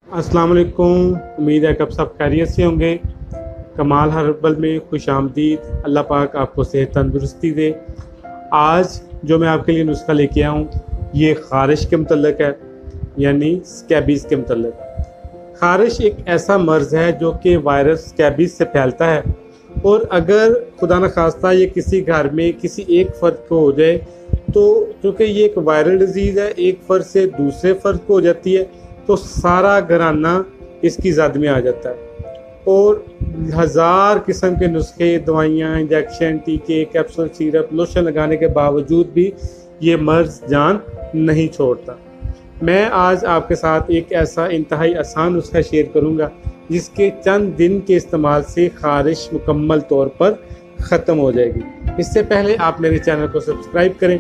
अस्सलाम वालेकुम। उम्मीद है कि आप सब खैरियत से होंगे। कमाल हर्बल में खुश आमदीद। अल्लाह पाक आपको सेहत तंदुरुस्ती दे। आज जो मैं आपके लिए नुस्खा लेके आया हूँ ये ख़ारिश के मतलब है, यानी स्कैबीज़ के मतलब। ख़ारिश एक ऐसा मर्ज़ है जो कि वायरस स्कैबीज़ से फैलता है, और अगर खुदा न खास्ता ये किसी घर में किसी एक फ़र्द को हो जाए तो चूँकि ये एक वायरल डिज़ीज़ है, एक फ़र्द से दूसरे फ़र्द को हो जाती है तो सारा घराना इसकी ज़द में आ जाता है। और हज़ार किस्म के नुस्खे, दवाइयाँ, इंजेक्शन, टीके, कैप्सूल, सिरप, लोशन लगाने के बावजूद भी ये मर्ज़ जान नहीं छोड़ता। मैं आज आपके साथ एक ऐसा इंतहाई आसान नुस्खा शेयर करूँगा जिसके चंद दिन के इस्तेमाल से ख़ारिश मुकम्मल तौर पर ख़त्म हो जाएगी। इससे पहले आप मेरे चैनल को सब्सक्राइब करें,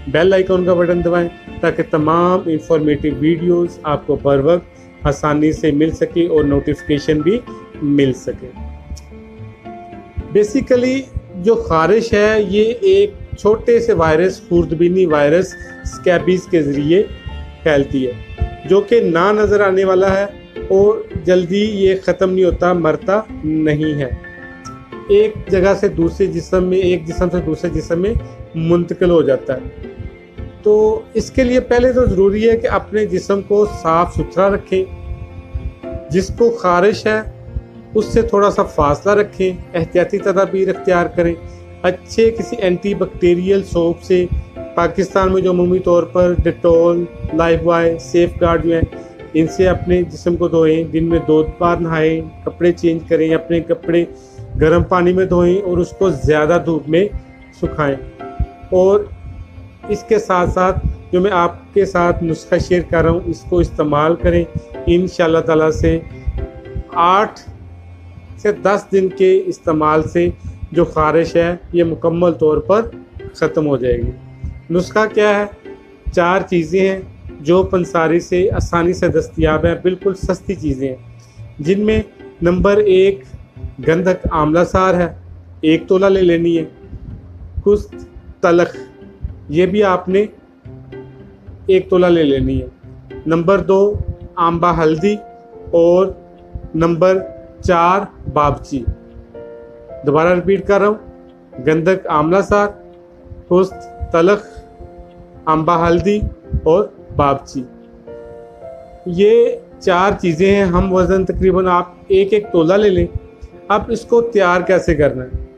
बेल आइकॉन का बटन दबाएं ताकि तमाम इंफॉर्मेटिव वीडियोस आपको बर वक्त आसानी से मिल सके और नोटिफिकेशन भी मिल सके। बेसिकली जो ख़ारिश है ये एक छोटे से वायरस, खुर्दबीनी वायरस स्कैबीज़ के ज़रिए फैलती है, जो कि ना नज़र आने वाला है और जल्दी ये ख़त्म नहीं होता, मरता नहीं है। एक जगह से दूसरे जिस्म में, एक जिस्म से दूसरे जिस्म में मुंतकिल हो जाता है। तो इसके लिए पहले तो ज़रूरी है कि अपने जिस्म को साफ़ सुथरा रखें। जिसको ख़ारिश है उससे थोड़ा सा फासला रखें, एहतियाती तदाबीर इख्तियार करें। अच्छे किसी एंटी बैक्टीरियल सोप से, पाकिस्तान में जो अमूमी तौर पर डिटॉल, लाइफबॉय, सेफगार्ड जो हैं, इनसे अपने जिस्म को धोएं। दिन में 2 बार नहाएं, कपड़े चेंज करें, अपने कपड़े गर्म पानी में धोएं और उसको ज़्यादा धूप में सुखाएं। और इसके साथ साथ जो मैं आपके साथ नुस्खा शेयर कर रहा हूँ इसको इस्तेमाल करें। इंशाअल्लाह ताला से 8 से 10 दिन के इस्तेमाल से जो ख़ारिश है ये मुकम्मल तौर पर ख़त्म हो जाएगी। नुस्खा क्या है? 4 चीज़ें हैं जो पंसारी से आसानी से दस्तयाब हैं, बिल्कुल सस्ती चीज़ें हैं, जिनमें नंबर 1 गंधक आंवला सार है, 1 तोला ले लेनी है। कुस्त तलख, ये भी आपने 1 तोला ले लेनी है। नंबर 2 आंबा हल्दी, और नंबर 4 बाबची। दोबारा रिपीट कर रहा हूँ, गंधक आंवला सार, कुस्त तलख, आंबा हल्दी और बाबची। ये 4 चीज़ें हैं। हम वज़न तकरीबन आप 1-1 तोला ले लें। अब इसको तैयार कैसे करना है?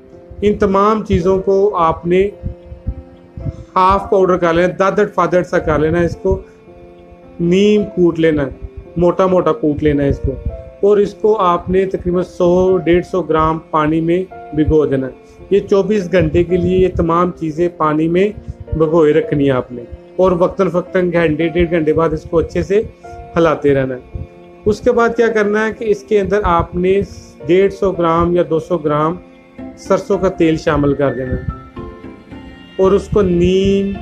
इन तमाम चीज़ों को आपने हाफ पाउडर कर लेना, दादड़ फादड़ सा कर लेना। इसको नीम कूट लेना, मोटा मोटा कूट लेना इसको, और इसको आपने तकरीबन 100-150 ग्राम पानी में भिगो देना। ये 24 घंटे के लिए ये तमाम चीज़ें पानी में भिगोए रखनी है आपने, और वक्तन फ़क्तन घंटे 1.5 घंटे बाद इसको अच्छे से हिलाते रहना है। उसके बाद क्या करना है कि इसके अंदर आपने 150 ग्राम या 200 ग्राम सरसों का तेल शामिल कर देना है, और उसको नीम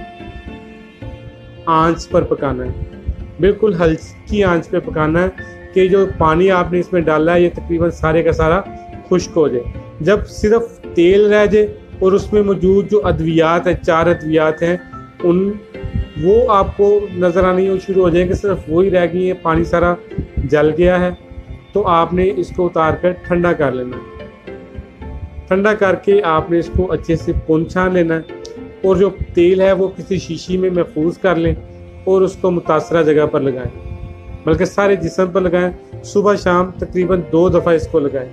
आंच पर पकाना है, बिल्कुल हल्की आंच पे पकाना है कि जो पानी आपने इसमें डाला है ये तकरीबन सारे का सारा खुश्क हो जाए। जब सिर्फ तेल रह जाए और उसमें मौजूद जो अद्वियात है, 4 अद्वियात हैं, वो आपको नज़र आनी शुरू हो जाएंगे, सिर्फ वही रह गई है, पानी सारा जल गया है, तो आपने इसको उतार कर ठंडा कर लेना है। ठंडा करके आपने इसको अच्छे से छान लेना है, और जो तेल है वो किसी शीशी में महफूज कर लें और उसको मुतासरा जगह पर लगाएं, बल्कि सारे जिस्म पर लगाएं। सुबह शाम तकरीबन 2 दफ़ा इसको लगाएं।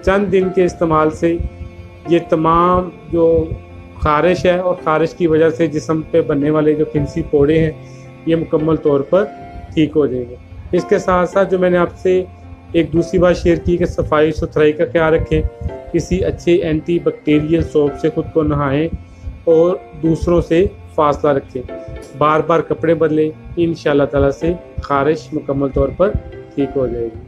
चंद दिन के इस्तेमाल से ये तमाम जो ख़ारिश है और ख़ारिश की वजह से जिस्म पे बनने वाले जो फिंसी फोड़े हैं ये मुकम्मल तौर पर ठीक हो जाएंगे। इसके साथ साथ जो मैंने आपसे एक दूसरी बात शेयर की कि सफाई सुथराई का ख्याल रखें, किसी अच्छे एंटी बैक्टीरियल सोप से ख़ुद को नहाएं और दूसरों से फासला रखें, बार बार कपड़े बदलें। इंशाअल्लाह ताला से ख़ारिश मुकम्मल तौर पर ठीक हो जाएगी।